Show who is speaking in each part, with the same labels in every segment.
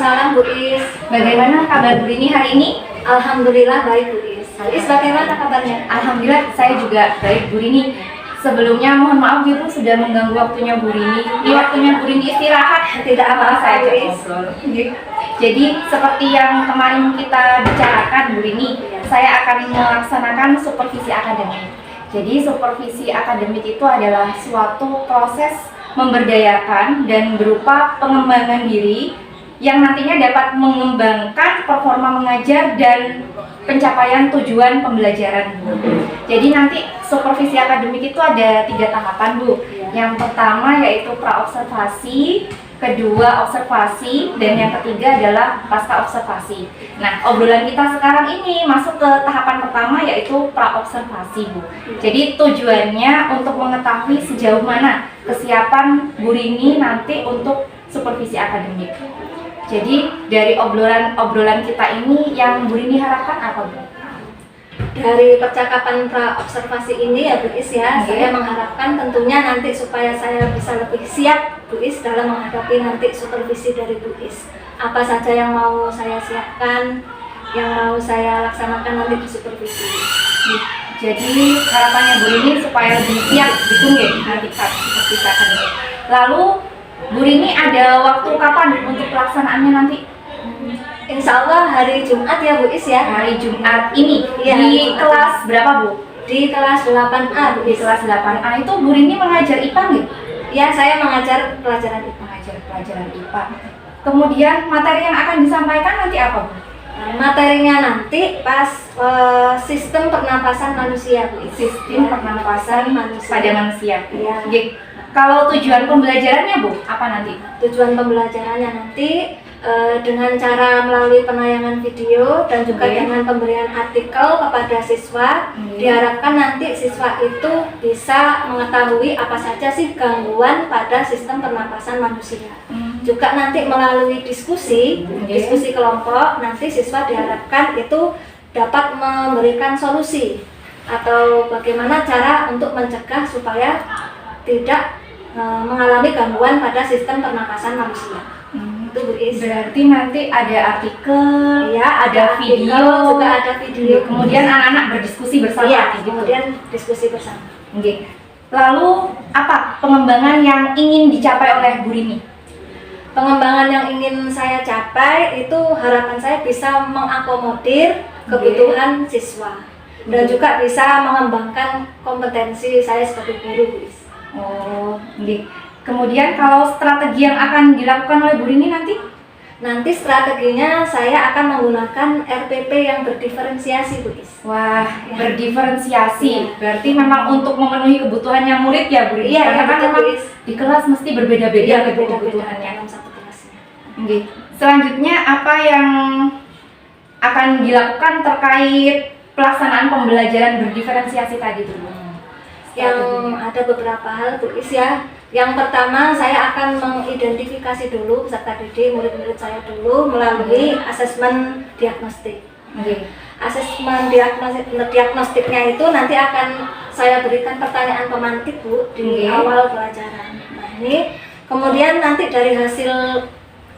Speaker 1: Waalaikumsalam Bu Is.
Speaker 2: Bagaimana kabar Bu Rini hari ini?
Speaker 1: Alhamdulillah baik Bu Is. Bu Is bagaimana kabarnya?
Speaker 2: Alhamdulillah saya juga baik Bu Rini. Sebelumnya mohon maaf Bu sudah mengganggu waktunya Bu Rini. Ini waktunya Bu Rini istirahat.
Speaker 1: Tidak apa-apa
Speaker 2: saya
Speaker 1: Bu Is.
Speaker 2: Jadi seperti yang kemarin kita bicarakan Bu Rini, saya akan melaksanakan supervisi akademik. Jadi supervisi akademik itu adalah suatu proses memberdayakan dan berupa pengembangan diri yang nantinya dapat mengembangkan performa mengajar dan pencapaian tujuan pembelajaran. Jadi nanti supervisi akademik itu ada 3 tahapan Bu. Yang pertama yaitu praobservasi, kedua observasi, dan yang ketiga adalah pasca observasi. Nah, obrolan kita sekarang ini masuk ke tahapan pertama yaitu praobservasi Bu. Jadi tujuannya untuk mengetahui sejauh mana kesiapan Bu Rini nanti untuk supervisi akademik. Jadi dari obrolan kita ini yang Bu Rini harapkan apa Bu?
Speaker 1: Dari percakapan praobservasi ini ya Bu Is ya, saya mengharapkan tentunya nanti supaya saya bisa lebih siap Bu Is dalam menghadapi nanti supervisi dari Bu Is. Apa saja yang mau saya siapkan, yang mau saya laksanakan nanti di supervisi.
Speaker 2: Jadi harapannya Bu Rini supaya lebih siap gitu ya nanti saat supervisi akademik. Lalu Bu Rini ada waktu kapan untuk pelaksanaannya nanti?
Speaker 1: Insya Allah hari Jumat ya Bu Is ya.
Speaker 2: Hari Jumat ini
Speaker 1: ya,
Speaker 2: di kelas berapa Bu?
Speaker 1: Di kelas 8A Bu
Speaker 2: Di
Speaker 1: Is.
Speaker 2: kelas 8A itu Bu Rini mengajar IPA nggak?
Speaker 1: Ya, saya mengajar pelajaran IPA.
Speaker 2: Mengajar pelajaran IPA. Kemudian materi yang akan disampaikan nanti apa Bu?
Speaker 1: Materinya nanti pas sistem pernapasan manusia Bu Is.
Speaker 2: Sistem pernapasan
Speaker 1: manusia.
Speaker 2: pada manusia.
Speaker 1: Ya.
Speaker 2: Kalau tujuan pembelajarannya Bu, apa nanti?
Speaker 1: Tujuan pembelajarannya nanti dengan cara melalui penayangan video dan juga dengan pemberian artikel kepada siswa, diharapkan nanti siswa itu bisa mengetahui apa saja sih gangguan pada sistem pernapasan manusia. Juga nanti melalui diskusi kelompok, nanti siswa diharapkan itu dapat memberikan solusi atau bagaimana cara untuk mencegah supaya tidak mengalami gangguan pada sistem pernapasan manusia. Itu Bu Is.
Speaker 2: Berarti nanti ada artikel,
Speaker 1: ya,
Speaker 2: ada video,
Speaker 1: juga ada video.
Speaker 2: Kemudian anak-anak berdiskusi bersama.
Speaker 1: Ya, kemudian diskusi bersama.
Speaker 2: Lalu apa pengembangan yang ingin dicapai oleh Bu Rini?
Speaker 1: Pengembangan yang ingin saya capai itu harapan saya bisa mengakomodir kebutuhan siswa dan juga bisa mengembangkan kompetensi saya sebagai guru Bu Is.
Speaker 2: Kemudian kalau strategi yang akan dilakukan oleh Bu Rini nanti?
Speaker 1: Nanti strateginya saya akan menggunakan RPP yang berdiferensiasi Bu Is.
Speaker 2: Wah, berdiferensiasi. Berarti memang untuk memenuhi kebutuhannya murid ya Bu Rini?
Speaker 1: Iya,
Speaker 2: karena kan memang
Speaker 1: Bu Is.
Speaker 2: di kelas mesti berbeda-beda kebutuhannya.
Speaker 1: dalam satu kelasnya.
Speaker 2: Selanjutnya apa yang akan dilakukan terkait pelaksanaan pembelajaran berdiferensiasi tadi Bu?
Speaker 1: Yang ada beberapa hal Bu Is ya. Yang pertama saya akan mengidentifikasi dulu peserta didik murid-murid saya dulu melalui asesmen diagnostik. Asesmen diagnostiknya itu nanti akan saya berikan pertanyaan pemantik Bu di awal pelajaran. Nah ini kemudian nanti dari hasil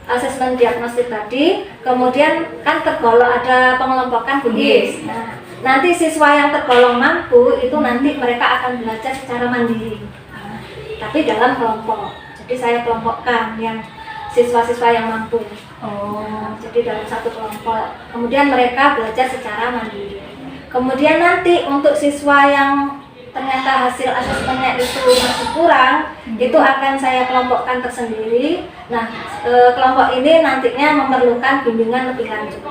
Speaker 1: asesmen diagnostik tadi kemudian kan tergolong ada pengelompokan Bu Is. Nah, nanti siswa yang tergolong mampu itu nanti mereka akan belajar secara mandiri. Tapi dalam kelompok, jadi saya kelompokkan yang siswa-siswa yang mampu. Jadi dalam satu kelompok. Kemudian mereka belajar secara mandiri. Kemudian nanti untuk siswa yang ternyata hasil asesmennya itu masih kurang, itu akan saya kelompokkan tersendiri. Nah, kelompok ini nantinya memerlukan bimbingan lebih lanjut.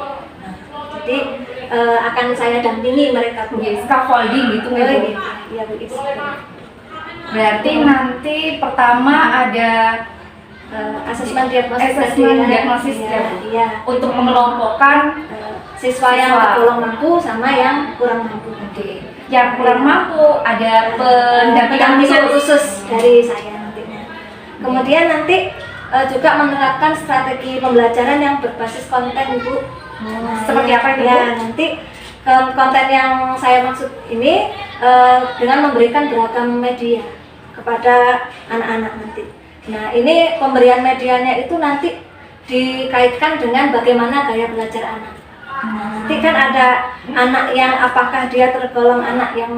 Speaker 1: Jadi akan saya dampingi mereka.
Speaker 2: Scaffolding gitu nggak?
Speaker 1: Iya Bu Is.
Speaker 2: Berarti nanti pertama ada
Speaker 1: asesmen diagnosis
Speaker 2: ya. Untuk mengelompokkan
Speaker 1: siswa yang tergolong mampu sama yang kurang mampu.
Speaker 2: Yang kurang mampu ada pendampingan
Speaker 1: khusus dari saya nantinya. Kemudian nanti juga menerapkan strategi pembelajaran yang berbasis konten Bu.
Speaker 2: Seperti apa itu?
Speaker 1: Ya, nanti konten yang saya maksud ini dengan memberikan beragam media kepada anak-anak nanti. Nah ini pemberian medianya itu nanti dikaitkan dengan bagaimana gaya belajar anak. Nanti kan ada anak yang apakah dia tergolong anak yang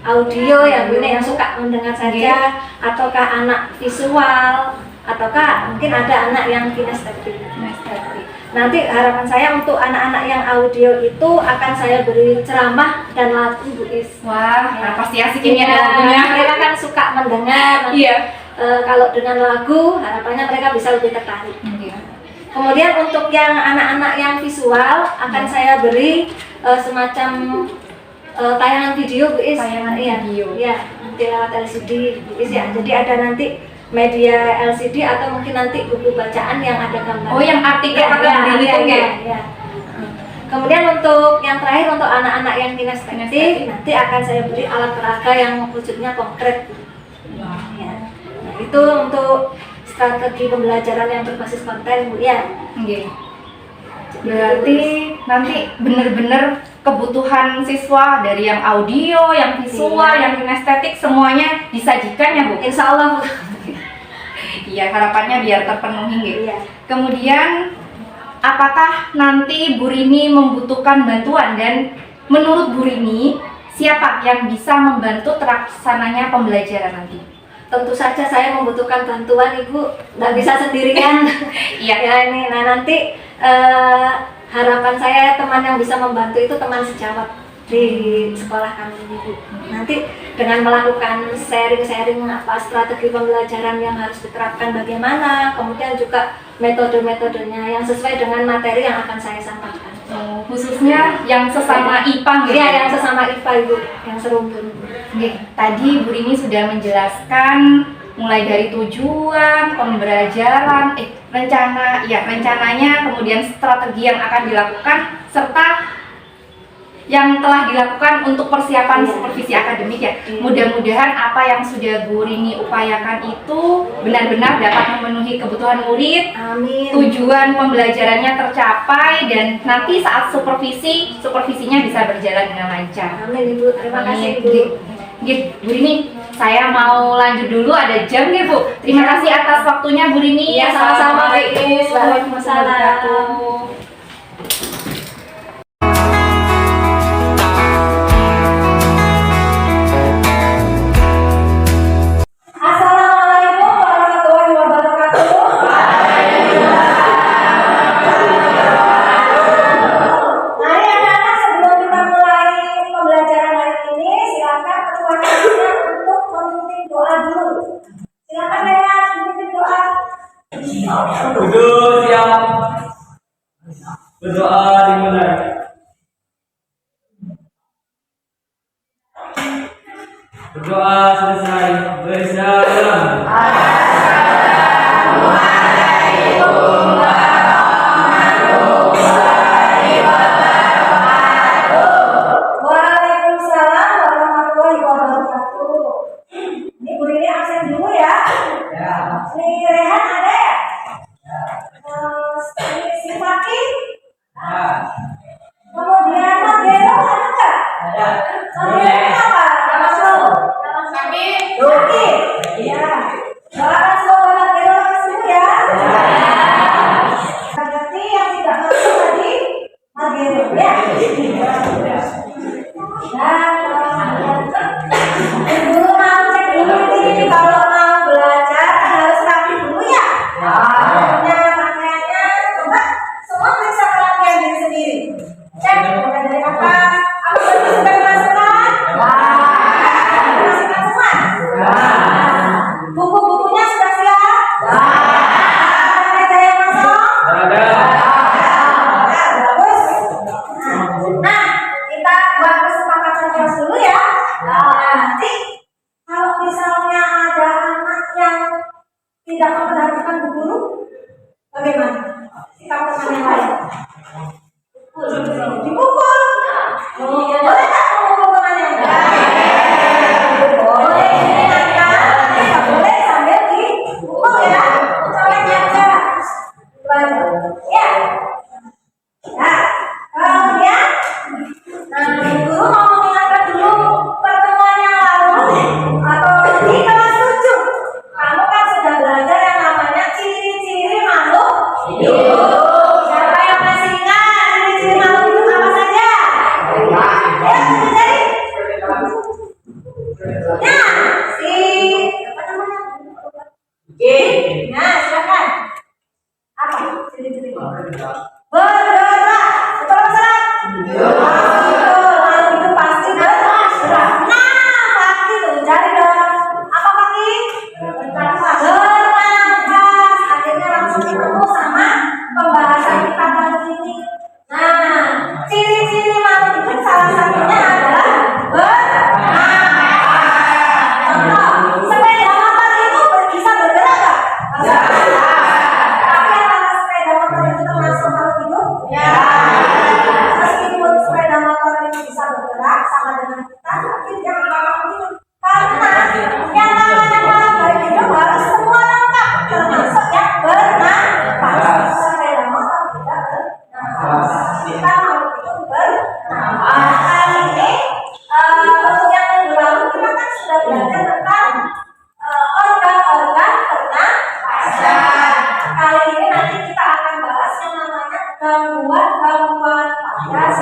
Speaker 1: audio yang ini yang suka mendengar saja, ataukah anak visual, ataukah mungkin ada anak yang kinestetik. Nanti harapan saya untuk anak-anak yang audio itu akan saya beri ceramah dan lagu, Bu Is.
Speaker 2: Wah, nah pasti asik ini ada lagunya.
Speaker 1: Mereka kan suka mendengar.
Speaker 2: Iya.
Speaker 1: Kalau dengan lagu harapannya mereka bisa lebih tertarik. Kemudian untuk yang anak-anak yang visual akan saya beri semacam tayangan video, Bu Is.
Speaker 2: Tayangan video.
Speaker 1: Iya, nanti lewat LCD, Bu Is ya. Jadi ada nanti media LCD atau mungkin nanti buku bacaan yang ada gambar.
Speaker 2: Oh, yang artikel
Speaker 1: ya. Kemudian untuk yang terakhir untuk anak-anak yang kinestetik nanti akan saya beri alat peraga yang wujudnya konkret. Ya. Nah, itu untuk strategi pembelajaran yang berbasis konten, Bu ya.
Speaker 2: Berarti nanti benar-benar kebutuhan siswa dari yang audio, yang visual, yang kinestetik semuanya disajikan ya, Bu.
Speaker 1: Insya Allah, Bu.
Speaker 2: Iya, harapannya biar terpenuhi gitu.
Speaker 1: Iya.
Speaker 2: Kemudian apakah nanti Bu Rini membutuhkan bantuan dan menurut Bu Rini siapa yang bisa membantu terlaksananya pembelajaran nanti?
Speaker 1: Tentu saja saya membutuhkan bantuan, Ibu. Nggak bisa sendirian.
Speaker 2: Iya.
Speaker 1: Ya ini. Nah nanti harapan saya teman yang bisa membantu itu teman sejawat di sekolah kami ini, Bu. Nanti dengan melakukan sharing-sharing apa strategi pembelajaran yang harus diterapkan bagaimana, kemudian juga metode-metodenya yang sesuai dengan materi yang akan saya sampaikan.
Speaker 2: Khususnya yang sesama IPA gitu.
Speaker 1: Iya, yang sesama IPA, Ibu, yang serumpun.
Speaker 2: Tadi Bu Rini sudah menjelaskan mulai dari tujuan, pembelajaran, rencananya, kemudian strategi yang akan dilakukan serta yang telah dilakukan untuk persiapan supervisi akademik ya. Mudah-mudahan apa yang sudah Bu Rini upayakan itu benar-benar dapat memenuhi kebutuhan murid.
Speaker 1: Amin.
Speaker 2: Tujuan pembelajarannya tercapai dan nanti saat supervisinya bisa berjalan dengan lancar.
Speaker 1: Amin, Ibu. Terima kasih, Ibu.
Speaker 2: Bu Rini, saya mau lanjut dulu, ada jam nih, Bu. Terima kasih atas waktunya Bu Rini.
Speaker 1: Ya, sama-sama, Bu Is.
Speaker 2: Waalaikumsalam.
Speaker 1: Assalamualaikum warahmatullahi wabarakatuh. Mari anak-anak, sebelum kita mulai pembelajaran hari ini, silakan ketua kelasnya untuk memimpin doa dulu. Silakan ya, memimpin doa.
Speaker 3: Duduk siap. Berdoa dimulai. Berdoa selesai. Bersalam.
Speaker 1: Waalaikumsalam warahmatullahi wabarakatuh. Ini Bu Rini absen dulu ya. Ini Rehan ada ya? Si Fakih? Kemudian Mas Gero ada nggak? Kemudian apa? Nama Solo? Fakih? Iya. Doakan semoga Mas Gero lekas sembuh ya. Berarti yang tidak masuk tadi Mas Gero ya. Dulu mau cek dulu ini kalau mau belajar harus rapi dulu ya. Pakaiannya, coba semua periksa perhatian diri sendiri. Cek mulai dari apa? Apa baju sudah dimasukkan? Dimasukkan semua? Buku-bukunya sudah siap? Ada meja yang kosong? Bagus. Nah, kita buat kesepakatan kelas dulu ya. Nanti kalau misalnya ada anak yang tidak memperhatikan bu guru, bagaimana? Sikap teman yang lain? Dipukul.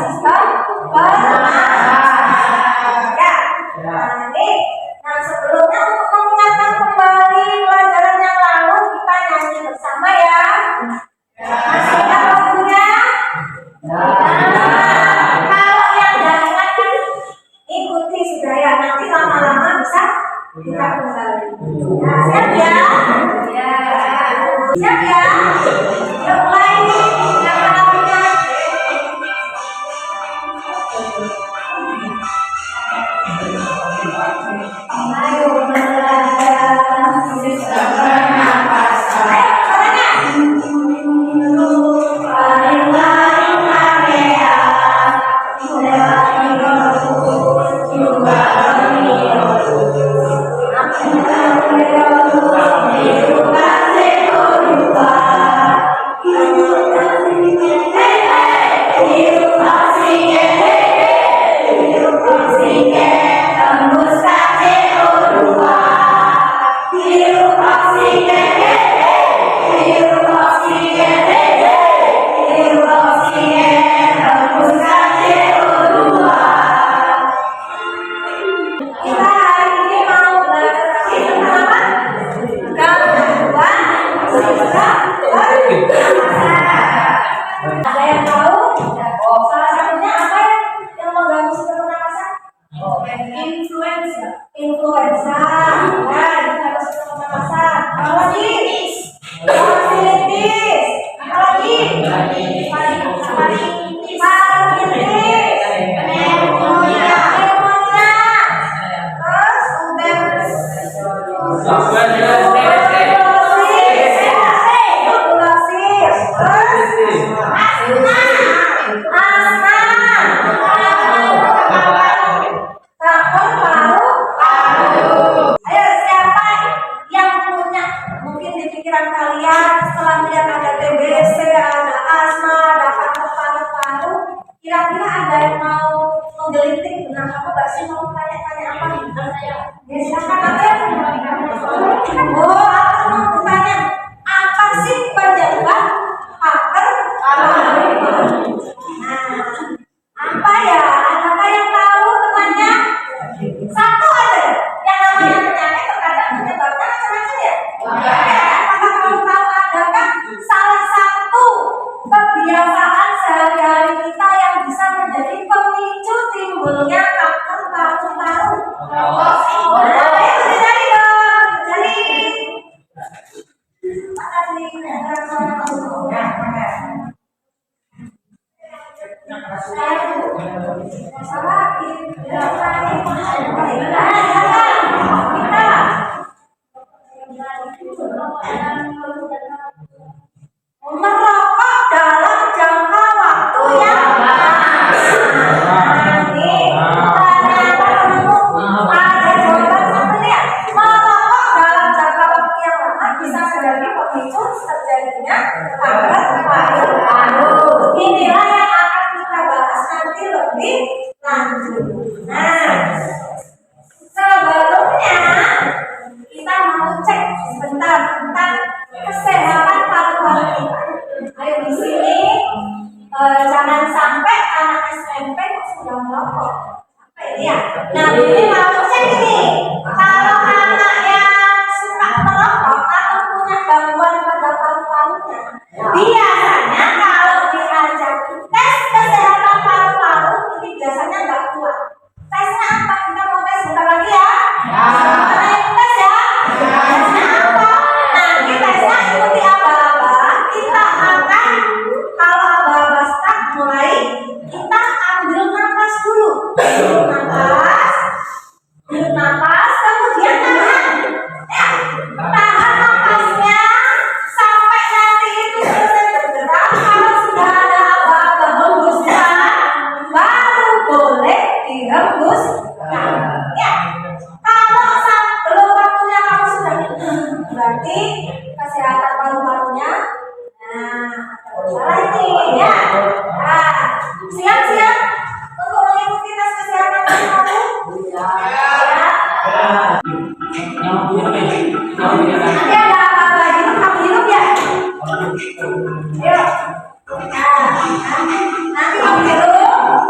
Speaker 1: sistem pernapasan. Ya. Nah, sebelumnya untuk mengingatkan kembali pelajaran yang lalu kita nyanyi bersama ya. Masih ingat lagunya? Kalau yang nggak ingat kan ikuti sudah ya. Nanti lama-lama bisa kita kembali. Nah, siap ya? Ya. Siap ya? Yuk mulai yang lagunya. Ayo belajar sistem pernapasan. Ada yang tahu? Salah satunya apa ya yang mengganggu sistem pernapasan? Influenza. Influenza. Ya, itu harus sistem pernapasan. Apa lagi? Parasitis. Apa lagi? Parasitis. Pneumonia. Kira-kira ada yang mau menggelitik dengan apa Mbak sih, mau tanya-tanya apa? Ya silakan apa? Oh, aku mau bertanya, apa sih penyebab kanker paru? Nah, apa ya? Adakah yang tahu temannya? Satu aja yang namanya penyakit terkadang penyebabnya macam-macam ya? Apakah kamu tahu adakah salah satu kebiasaan sehari-hari kita yang bisa menjadi pemicu timbulnya kanker paru-paru? Ayo cari dong, cari. Merokok dalam jangka waktu yang lama. Ada jawaban seperti ya. Merokok dalam jangka waktu yang lama bisa menjadi pemicu terjadinya kanker paru-paru. Inilah yang akan kita bahas nanti lebih lanjut. Nah, sebelumnya kita mau cek sebentar tentang kesehatan paru-paru kita. Ayo di sini jangan sampai anak SMP sudah merokok. Sampai ya. Nah, ini mau cek ini. Kalau anak yang suka merokok atau punya gangguan pada paru-parunya, biasanya kalau diajak tes kesehatan paru-paru ini biasanya nggak kuat. Tesnya apa? Kita mau tes sebentar lagi ya. Mana yang tes ya? Tesnya apa? Nanti tesnya ikuti aba-aba. Kita akan kalau aba-aba start mulai, kita ambil nafas dulu. Ambil nafas, kemudian tahan. Ya, tahan nafasnya sampai nanti itu selesai bergerak. Kalau sudah ada aba-aba hembuskan, baru boleh dihembuskan. Ya, kalau belum waktunya kamu sudah berarti kesehatan paru-parunya salah ini ya. Nah, siap-siap untuk mengikuti tes kesehatan paru-paru? Ya. Nanti ada apa lagi? Kamu hidup ya? Ayo. Nah, nanti kamu hidup.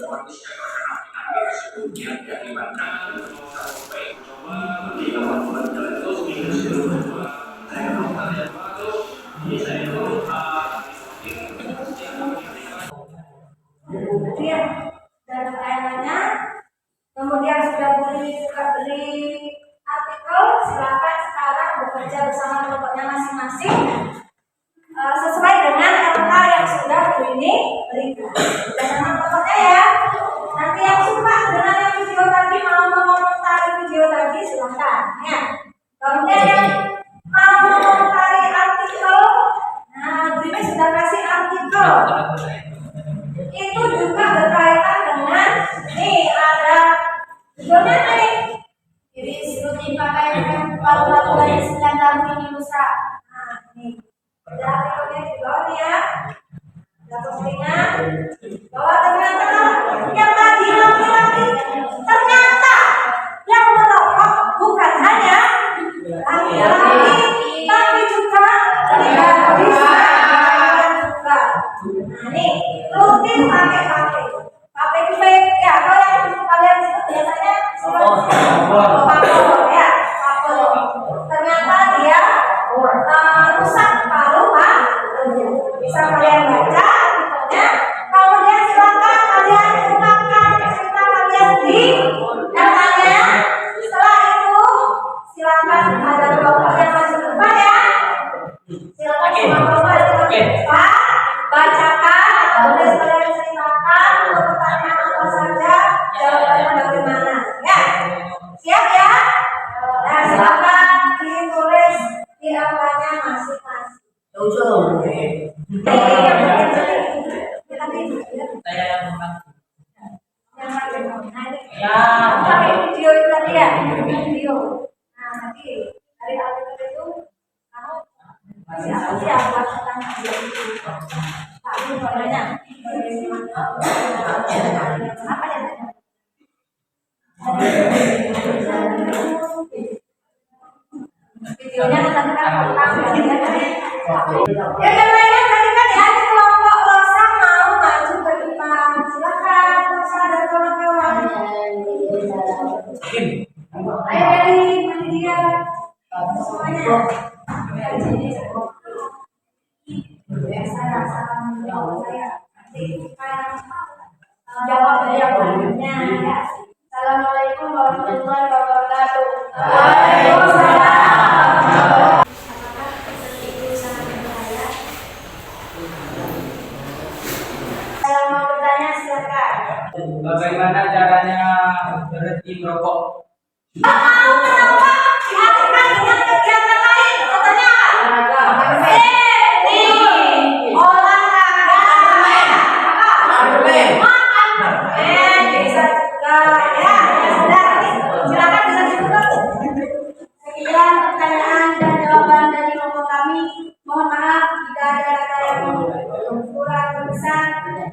Speaker 1: Kemudian data layanannya, kemudian sudah beli artikel, silakan sekarang bekerja bersama kelompoknya masing-masing sesuai dengan RK yang sudah Bu ini berikan. Bersama kelompoknya ya. Nanti yang suka dengan yang video tadi mau mengomentari video tadi silakan ya. Kemudian yang mau mengomentari artikel, nah Bu ini sudah kasih artikel. Itu juga berkaitan dengan nih ada judulnya nih. Jadi rutin pakai lalu-lalu dari 9 tahun ini lusa. Nah nih ada artikelnya di bawah nih ya. Ada postingan bahwa ternyata yang tadi laki-laki ternyata yang merokok bukan hanya laki-laki tapi juga bisa juga. Nah nih rutin pakai itu ya kalau yang kalian sebut biasanya papor ya papor. Ternyata dia rusak paru bisa kalian baca artikelnya. Kemudian silakan kalian ungkapkan cerita kalian di namanya. Setelah itu silakan ada kelompok yang masuk depan ya. Silakan semua kelompok ada depan bacakan atau kalian ceritakan untuk pertanyaan apa saja, jawabannya bagaimana ya. Siap ya. Nah silakan ditulis di angkanya masing-masing. Pakai video itu tadi ya, video. Nah nanti dari artikel itu kamu siap buat pertanyaan. Tapi namanya apa ya? Videonya tentang ya yang lainnya tadi kan ya kelompok Rosa mau maju ke depan. Silakan Rosa dan kawan-kawan. Ayo dari media semuanya. Jawab jawabannya ya. Assalamualaikum warahmatullahi wabarakatuh. Waalaikumsalam. Kalau mau bertanya silakan.
Speaker 3: Bagaimana caranya berhenti merokok?
Speaker 1: Kenapa dihadirkan dengan kegiatan lain? Contohnya apa? Bisa juga ya. Silakan bisa ditutup. Sekian pertanyaan dan jawaban dari kelompok kami. Mohon maaf jika ada kata yang kurang besar.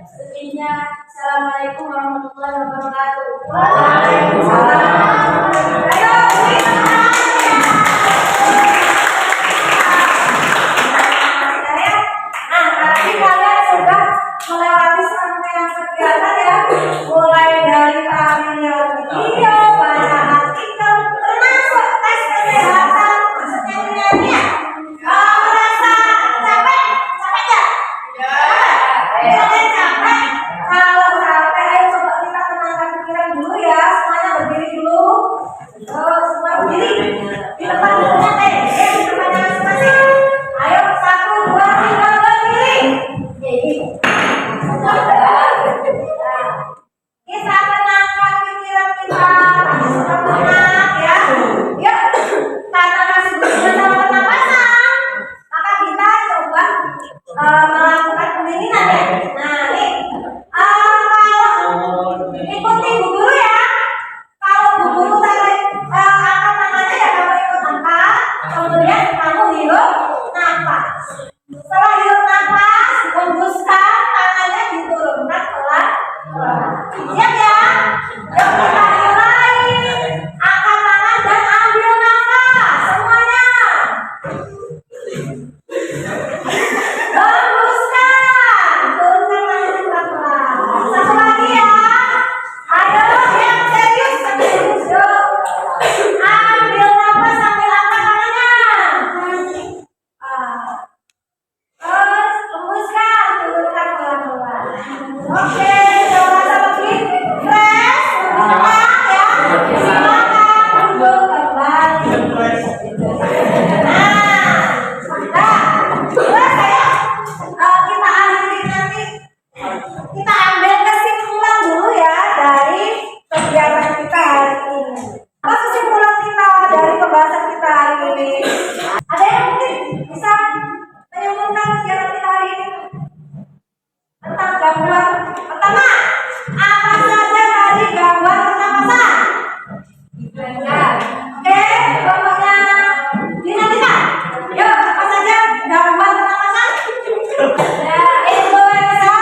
Speaker 1: Selebihnya, assalamualaikum warahmatullahi wabarakatuh. Waalaikumsalam. Ayo, nah, tadi kalian sudah melewati serangkaian kegiatan ya, mulai dari tampil video, baca artikel, termasuk tes kesehatan, maksudnya nyanyi. Merasa capek? Capek nggak? Kalian capek? Kalau capek, ayo coba kita tenangkan pikiran dulu ya, semuanya berdiri dulu.
Speaker 4: Oke, sudah merasa lebih fresh, lebih tenang ya. Silakan duduk kembali. Terus saya kita akhiri nanti. Kita ambil kesimpulan dulu ya dari kegiatan kita hari ini. Apa kesimpulan kita dari pembahasan kita hari ini? Ada yang mungkin bisa menyimpulkan kegiatan kita hari ini? Tentang gangguan pertama, apa saja tadi gangguan pernapasan? Oke, kelompoknya dinamika. Yuk, apa saja gangguan pernapasan? Influenza,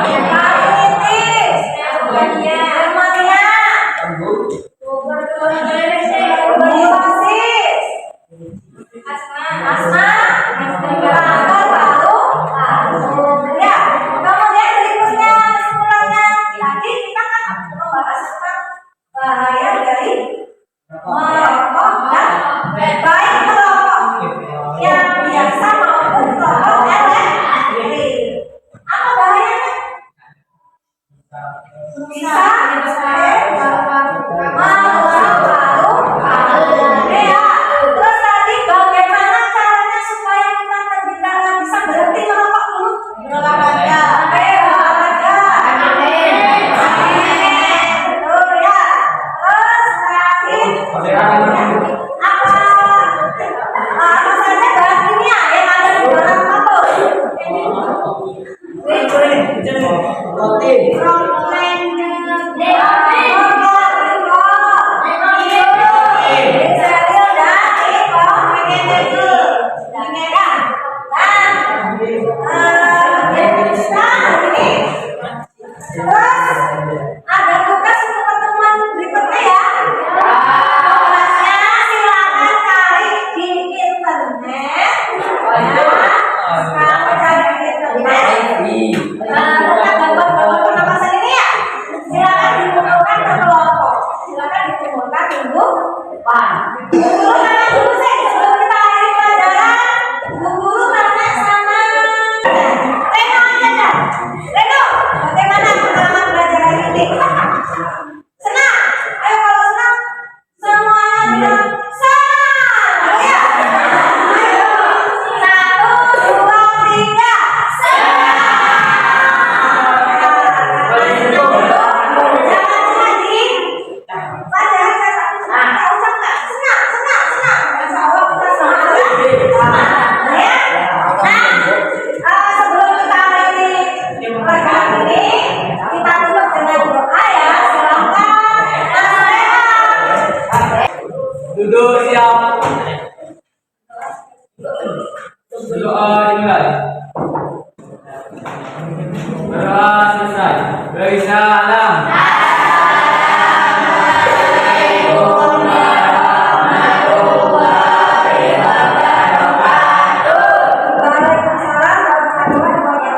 Speaker 4: hepatitis, pneumonia, tuberkulosis, asma, kanker paru. Ya, kemudian berikutnya kesimpulannya tadi kita kan membahas tentang bahaya dari merokok dan baik merokok yang biasa maupun merokok elektrik. Apa bahayanya? Bisa ya. Terus tadi bagaimana caranya supaya kita bisa berhenti merokok dulu? Berolahraga. Olahraga. Betul ya. Terus terakhir apa saja bahan kimia yang ada di dalam rokok? Terus ada tugas untuk pertemuan berikutnya ya. Tugasnya silakan cari di internet. Sekarang cari di internet. Tentang gangguan pernapasan ini ya. Silakan dikumpulkan ke kelompok. Silakan dikumpulkan minggu depan. Guru tanya dulu sih sebelum kita akhiri pelajaran. Bu Guru tanya sama Reno aja dah. Reno, bagaimana pengalaman belajar hari ini? Senang? Ayo kalau senang, semuanya bilang senang. Ayo ya. Ayo. 1, 2, 3. Jangan cuma di pelajaran saya tak usah nggak senang. Insya Allah kita semangat ya. Nah, sebelum kita akhiri pelajaran ini, kita tutup dengan doa ya. Silakan.
Speaker 3: Duduk siap. Doa dimulai. Doa selesai. Beri salam.
Speaker 4: Waalaikumsalam warahmatullahi wabarakatuh.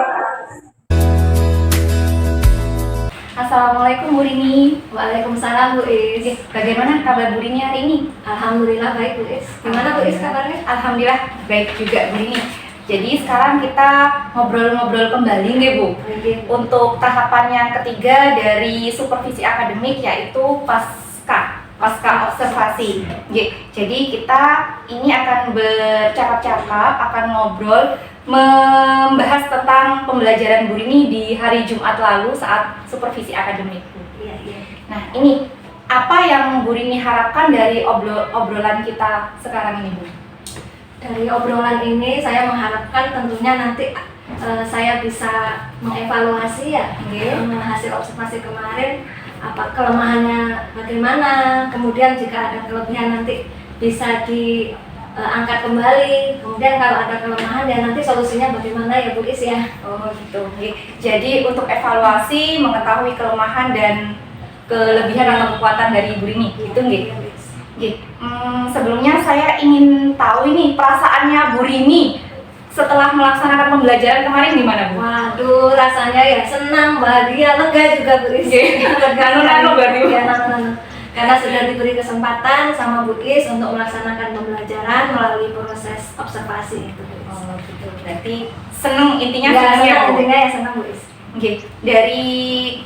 Speaker 2: Assalamualaikum Bu Rini.
Speaker 1: Waalaikumsalam Bu Is.
Speaker 2: Bagaimana kabar Bu Rini hari ini?
Speaker 1: Alhamdulillah baik Bu Is. Gimana Bu Is kabarnya?
Speaker 2: Alhamdulillah baik juga Bu Rini. Jadi sekarang kita ngobrol-ngobrol kembali nih Bu. Untuk tahapan yang ketiga dari supervisi akademik yaitu pasca observasi. Jadi kita ini akan bercakap-cakap, akan ngobrol, membahas tentang pembelajaran Bu Rini di hari Jumat lalu saat supervisi akademik Bu.
Speaker 1: Iya.
Speaker 2: Nah ini apa yang Bu Rini harapkan dari obrolan kita sekarang ini Bu?
Speaker 1: Dari obrolan ini saya mengharapkan tentunya nanti saya bisa mengevaluasi ya hasil observasi kemarin, apa kelemahannya bagaimana, kemudian jika ada kelebihan nanti bisa diangkat kembali, kemudian kalau ada kelemahan ya nanti solusinya bagaimana ya Bu Is ya.
Speaker 2: Oh gitu. Jadi untuk evaluasi, mengetahui kelemahan dan kelebihan atau kekuatan dari Bu Rini, gitu nggih? Sebelumnya saya ingin tahu ini perasaannya Bu Rini setelah melaksanakan pembelajaran kemarin gimana Bu?
Speaker 1: Waduh, rasanya ya senang, bahagia, lega juga Bu Is.
Speaker 2: Nano berarti Bu.
Speaker 1: Ya, nano. Karena sudah diberi kesempatan sama Bu Is untuk melaksanakan pembelajaran melalui proses observasi itu.
Speaker 2: Oh, gitu. Berarti seneng intinya
Speaker 1: Ya,
Speaker 2: seneng ya,
Speaker 1: senang,
Speaker 2: Bu?
Speaker 1: intinya ya senang Bu Is.
Speaker 2: Oke, dari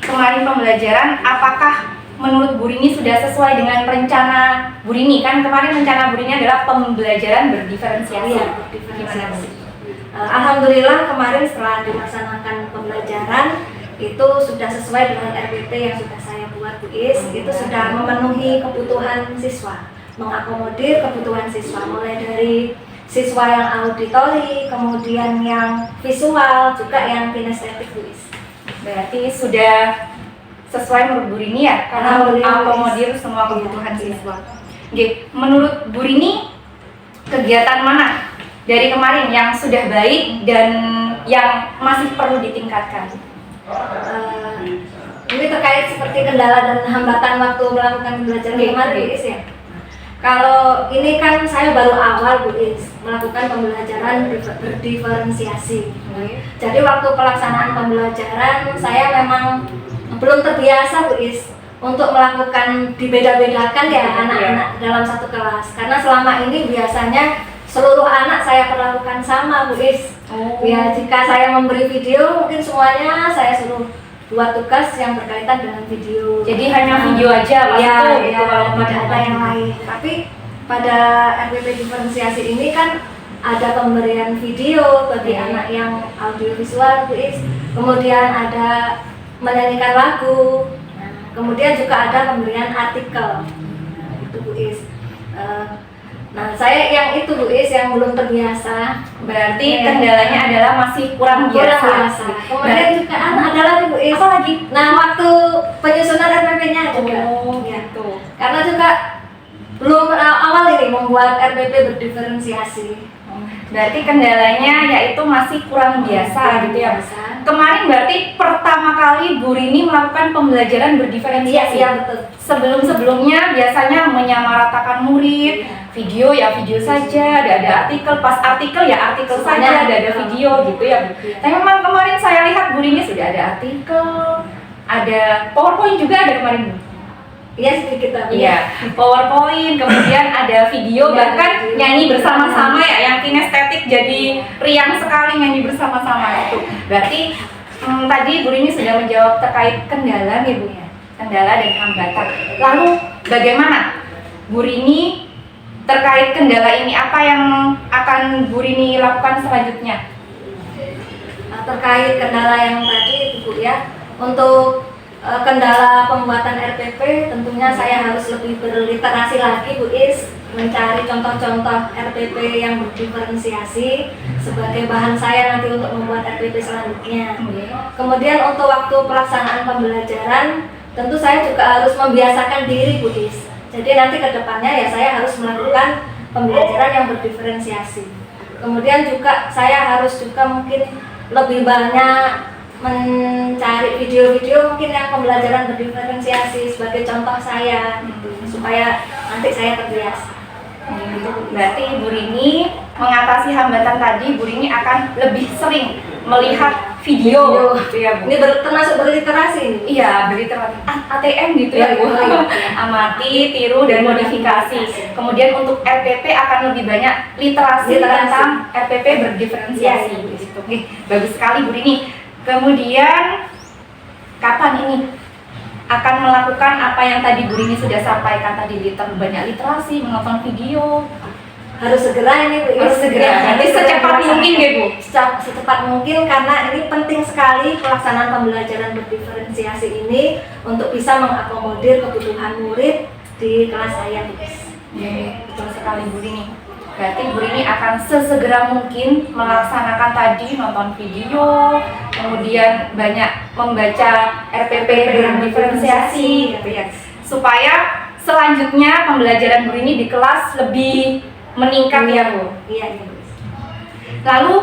Speaker 2: kemarin pembelajaran, apakah menurut Bu Rini sudah sesuai dengan rencana Bu Rini? Kan kemarin rencana Bu Rini adalah pembelajaran berdiferensiasi.
Speaker 1: Iya,
Speaker 2: Gimana, Bu?
Speaker 1: diferensiasi. Alhamdulillah kemarin setelah dilaksanakan pembelajaran itu sudah sesuai dengan RPP yang sudah saya buat Bu Is. Itu sudah memenuhi kebutuhan siswa, mengakomodir kebutuhan siswa, mulai dari siswa yang auditori, kemudian yang visual, juga yang kinestetik Bu Is.
Speaker 2: Berarti sudah sesuai menurut Bu Rini ya, karena
Speaker 1: Alhamdulillah,
Speaker 2: mengakomodir
Speaker 1: Bu Is.
Speaker 2: semua kebutuhan
Speaker 1: Iya.
Speaker 2: siswa. Oke, menurut Bu Rini kegiatan mana dari kemarin yang sudah baik dan yang masih perlu ditingkatkan?
Speaker 1: Ini terkait seperti kendala dan hambatan waktu melakukan pembelajaran
Speaker 2: Oke,
Speaker 1: kemarin
Speaker 2: oke.
Speaker 1: Bu Is ya. Kalau ini kan saya baru awal Bu Is melakukan pembelajaran berdiferensiasi. Jadi waktu pelaksanaan pembelajaran saya memang belum terbiasa Bu Is untuk melakukan dibeda-bedakan ya anak-anak dalam satu kelas. Karena selama ini biasanya seluruh anak saya perlakukan sama Bu Is. Ya jika saya memberi video mungkin semuanya saya suruh buat tugas yang berkaitan dengan video.
Speaker 2: Jadi hanya video aja Pak,
Speaker 1: Iya,
Speaker 2: itu
Speaker 1: iya,
Speaker 2: gitu kalau
Speaker 1: tidak ada yang lain. Tapi pada RPP diferensiasi ini kan ada pemberian video bagi anak yang audiovisual Bu Is. Kemudian ada menyanyikan lagu. Nah, kemudian juga ada pemberian artikel. Nah, itu Bu Is. Nah, saya yang itu Bu Is yang belum terbiasa.
Speaker 2: Berarti
Speaker 1: Iya.
Speaker 2: kendalanya adalah masih kurang biasa.
Speaker 1: Kemudian juga ada lagi Bu Is.
Speaker 2: Apa lagi?
Speaker 1: Nah, waktu penyusunan RPP-nya juga.
Speaker 2: Oh,
Speaker 1: Ya.
Speaker 2: gitu.
Speaker 1: Karena juga belum awal ini membuat RPP berdiferensiasi.
Speaker 2: Berarti kendalanya yaitu masih kurang biasa gitu ya.
Speaker 1: Biasa.
Speaker 2: Kemarin berarti pertama kali Bu Rini melakukan pembelajaran berdiferensiasi.
Speaker 1: Iya, betul.
Speaker 2: Sebelum-sebelumnya biasanya menyamaratakan murid, video ya video saja, ada artikel, pas artikel ya artikel saja, ada video gitu ya Bu.
Speaker 1: Iya.
Speaker 2: Tapi memang kemarin saya lihat Bu Rini sudah ada artikel, ada PowerPoint juga ada kemarin Bu.
Speaker 1: Iya, sedikit tapi.
Speaker 2: Iya, PowerPoint, kemudian ada video,
Speaker 1: Iya,
Speaker 2: bahkan
Speaker 1: video.
Speaker 2: nyanyi bersama-sama ya, yang kinestetik jadi riang sekali nyanyi bersama-sama itu. Berarti tadi Bu Rini sudah menjawab terkait kendala nih Bu ya, kendala dan hambatan. Lalu bagaimana Bu Rini terkait kendala ini, apa yang akan Bu Rini lakukan selanjutnya?
Speaker 1: Nah, terkait kendala yang tadi itu Bu ya, untuk kendala pembuatan RPP tentunya saya harus lebih berliterasi lagi Bu Is, mencari contoh-contoh RPP yang berdiferensiasi sebagai bahan saya nanti untuk membuat RPP selanjutnya. Kemudian untuk waktu pelaksanaan pembelajaran tentu saya juga harus membiasakan diri Bu Is. Jadi nanti ke depannya ya saya harus melakukan pembelajaran yang berdiferensiasi. Kemudian juga saya harus juga mungkin lebih banyak mencari video-video mungkin yang pembelajaran berdiferensiasi sebagai contoh saya gitu, supaya nanti saya terbiasa.
Speaker 2: Berarti Bu Rini mengatasi hambatan tadi, Bu Rini akan lebih sering melihat video gitu ya Bu.
Speaker 1: Ini termasuk berliterasi ini.
Speaker 2: Iya, berliterasi ATM gitu ya Bu.
Speaker 1: Iya.
Speaker 2: Amati, tiru, dan modifikasi. Kemudian untuk RPP akan lebih banyak literasi
Speaker 1: Literasi.
Speaker 2: tentang RPP berdiferensiasi.
Speaker 1: Iya, iya.
Speaker 2: Gitu. Oke, bagus sekali Bu Rini. Kemudian kapan ini akan melakukan apa yang tadi Bu Rini sudah sampaikan tadi, banyak literasi, menonton video?
Speaker 1: Harus segera ini Bu.
Speaker 2: Harus segera. Jadi secepat mungkin ya Bu.
Speaker 1: Secepat mungkin karena ini penting sekali pelaksanaan pembelajaran berdiferensiasi ini untuk bisa mengakomodir kebutuhan murid di kelas saya Bu.
Speaker 2: Betul sekali Bu Rini. Berarti Bu Rini akan sesegera mungkin melaksanakan tadi, nonton video, kemudian banyak membaca RPP berdiferensiasi gitu ya, supaya selanjutnya pembelajaran Bu Rini di kelas lebih meningkat ya Bu.
Speaker 1: Iya, iya.
Speaker 2: Lalu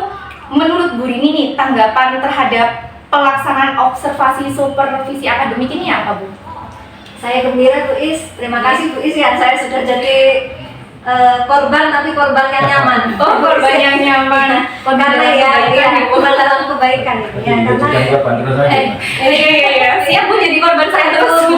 Speaker 2: menurut Bu Rini nih, tanggapan terhadap pelaksanaan observasi supervisi akademik ini apa Bu?
Speaker 1: Saya gembira Bu Is. Terima kasih Bu Is ya, saya sudah jadi korban, tapi korban yang nyaman.
Speaker 2: Oh, korban yang nyaman.
Speaker 1: Karena ya, korban dalam kebaikan itu ya. Karena
Speaker 2: Iya, siap Bu jadi korban saya terus.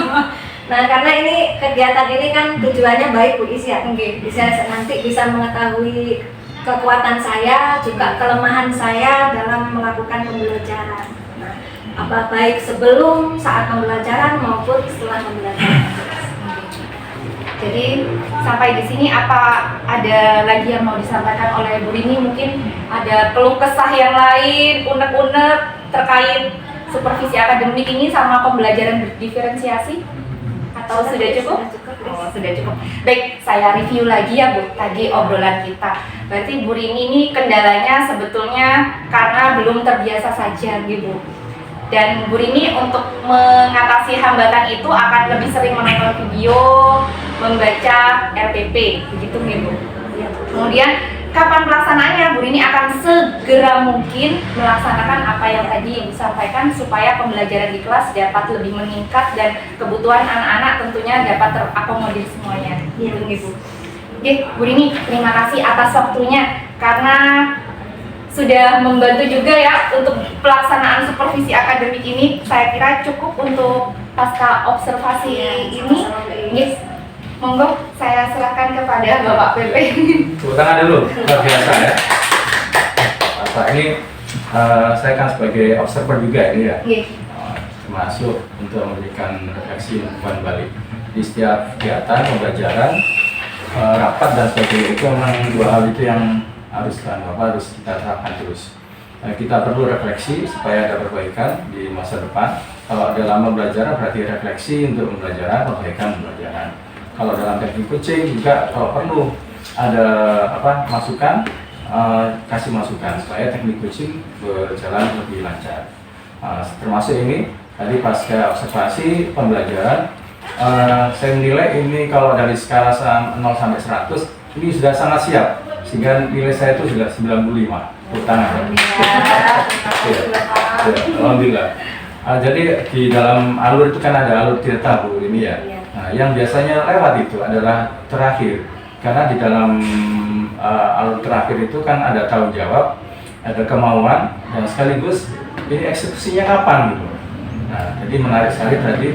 Speaker 1: nah, karena ini kegiatan ini kan tujuannya baik Bu Is ya.
Speaker 2: Oke.
Speaker 1: Bisa nanti bisa mengetahui kekuatan saya, juga kelemahan saya dalam melakukan pembelajaran. Nah, apa baik sebelum, saat pembelajaran maupun setelah pembelajaran.
Speaker 2: Jadi sampai di sini apa ada lagi yang mau disampaikan oleh Bu Rini? Mungkin ada keluh kesah yang lain, unek-unek terkait supervisi akademik ini sama pembelajaran berdiferensiasi? Atau sudah cukup? Oh, sudah cukup. Baik, saya review lagi ya Bu, tadi obrolan kita. Berarti Bu Rini ini kendalanya sebetulnya karena belum terbiasa saja gitu. Dan Bu Rini untuk mengatasi hambatan itu akan lebih sering menonton video, membaca RPP, begitu Bu. Kemudian kapan pelaksanaannya? Bu Rini akan segera mungkin melaksanakan apa yang tadi disampaikan supaya pembelajaran di kelas dapat lebih meningkat dan kebutuhan anak-anak tentunya dapat terakomodir semuanya. Gitu. Oke, Bu Rini, terima kasih atas waktunya karena sudah membantu juga ya untuk pelaksanaan supervisi akademik ini. Saya kira cukup untuk pasca observasi ini. Yes. Monggo saya serahkan kepada Bapak PP.
Speaker 5: Tepuk tangan dulu, luar biasa ya. Pak ini saya kan sebagai observer juga ini ya. Termasuk untuk memberikan refleksi umpan balik di setiap kegiatan pembelajaran, rapat dan sebagainya. Itu memang dua hal itu yang harus kita terapkan terus. Kita perlu refleksi supaya ada perbaikan di masa depan. Kalau dalam pembelajaran berarti refleksi untuk pembelajaran, perbaikan pembelajaran. Kalau dalam teknik coaching juga kalau perlu ada masukan, kasih masukan supaya teknik coaching berjalan lebih lancar. Termasuk ini tadi pasca observasi pembelajaran, saya menilai ini kalau dari skala 0 sampai 100 ini sudah sangat siap. Sehingga nilai saya itu sudah 95. Tepuk tangan. Alhamdulillah. Jadi di dalam alur itu kan ada alur tirta Bu ini ya. Nah, yang biasanya lewat itu adalah terakhir. Karena di dalam alur terakhir itu kan ada tanggung jawab, ada kemauan, dan sekaligus ini eksekusinya kapan gitu. Nah, jadi menarik sekali tadi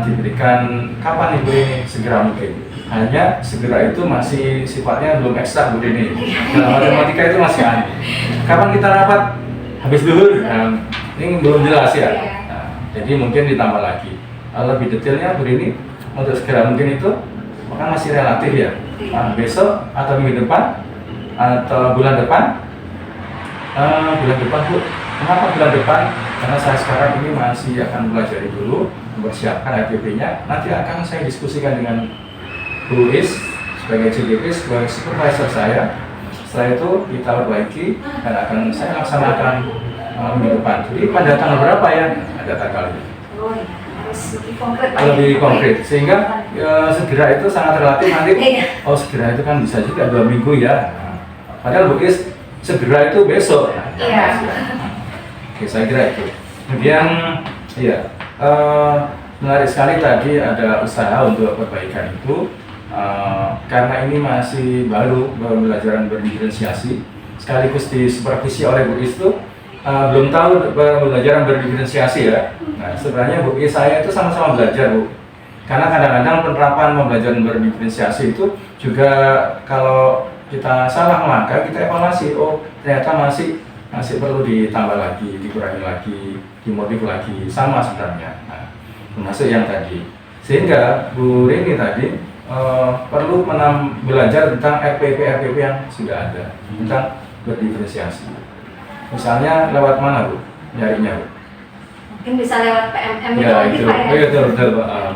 Speaker 5: diberikan kapan Ibu ini segera mungkin. Hanya segera itu masih sifatnya belum eksak Bu Dini. Dalam matematika itu masih aneh. Kapan kita rapat? Habis duhur? Ini belum jelas ya. Nah, jadi mungkin ditambah lagi. Lebih detailnya Bu Dini untuk segera mungkin itu maka masih relatif ya. Besok atau minggu depan atau bulan depan? Bulan depan Bu. Kenapa bulan depan? Karena saya sekarang ini masih akan belajar dulu, mempersiapkan RPP-nya. Nanti akan saya diskusikan dengan Bu Is sebagai CDP, sebagai supervisor saya. Setelah itu kita perbaiki dan akan saya laksanakan minggu depan. Jadi pada tanggal berapa ya? Ada tanggal ini. Lebih konkret. Sehingga segera itu sangat relatif nanti. Oh segera itu kan bisa juga 2 minggu ya. Padahal Bu Is segera itu besok. Oke, saya kira itu. Kemudian iya, menarik sekali tadi ada usaha untuk perbaikan itu. Karena ini masih baru pembelajaran berdiferensiasi, sekaligus disupervisi oleh Bu Is itu belum tahu pembelajaran berdiferensiasi ya. Nah sebenarnya Bu Is saya itu sama-sama belajar Bu, karena kadang-kadang penerapan pembelajaran berdiferensiasi itu juga kalau kita salah maka kita evaluasi, oh ternyata masih perlu ditambah lagi, dikurangi lagi, dimodif lagi, sama sebenarnya. Nah, termasuk yang tadi, sehingga Bu Rini tadi perlu belajar tentang RPP yang sudah ada tentang berdiferensiasi. Misalnya lewat mana Bu? Nyarinya Bu?
Speaker 1: Mungkin bisa lewat PMM
Speaker 5: Ya
Speaker 1: itu
Speaker 5: itu,
Speaker 1: Pak ya.
Speaker 5: betul,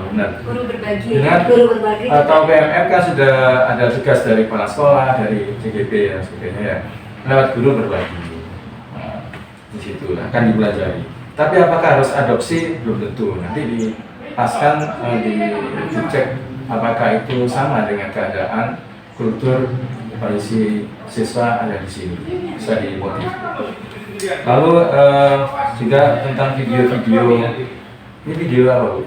Speaker 5: benar.
Speaker 1: Guru berbagi.
Speaker 5: Dengan
Speaker 1: Guru berbagi.
Speaker 5: atau PMM kan sudah ada tugas dari kepala sekolah, dari CGP dan sebagainya ya. Lewat guru berbagi. Nah, di situ akan dipelajari. Tapi apakah harus adopsi? Belum tentu. Nanti dipaskan, dicek apakah itu sama dengan keadaan kultur kondisi siswa ada di sini, bisa dimotif. Lalu juga tentang video-video, ini video apa Bu?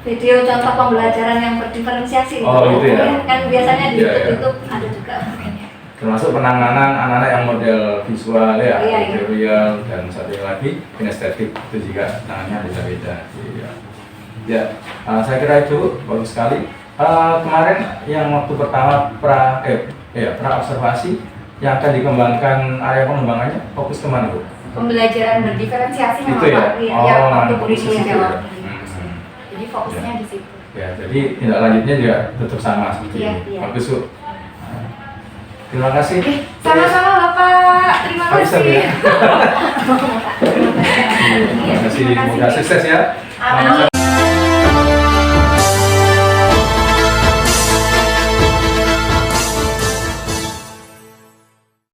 Speaker 1: Video contoh pembelajaran yang berdiferensiasi.
Speaker 5: Oh, gitu ya.
Speaker 1: Kan biasanya di
Speaker 5: Iya, iya.
Speaker 1: YouTube ada juga.
Speaker 5: Termasuk penanganan anak-anak yang model visual ya,
Speaker 1: Iya, iya.
Speaker 5: tutorial dan satu lagi kinestetik, itu juga penanganannya beda-beda. Iya. Ya, saya kira itu bagus sekali. Kemarin yang waktu pertama Ya, praobservasi yang akan dikembangkan area pengembangannya fokus kemana Bu?
Speaker 2: Pembelajaran berdiferensiasi memang
Speaker 5: Itu ya?
Speaker 2: Pak. Yang
Speaker 5: Oh,
Speaker 2: waktu Bu
Speaker 5: fokus
Speaker 2: Rini
Speaker 5: ke situ
Speaker 2: jawab.
Speaker 5: ya?
Speaker 2: Jadi fokusnya di situ.
Speaker 5: Ya, jadi tindak lanjutnya juga tetap sama seperti
Speaker 2: Iya,
Speaker 5: ini.
Speaker 1: iya.
Speaker 5: Bagus Bu. Terima kasih.
Speaker 2: Sama-sama Bapak, terima
Speaker 5: Pak Isam,
Speaker 2: kasih.
Speaker 5: ya. Terima kasih. Semoga sukses ya.
Speaker 2: Amin.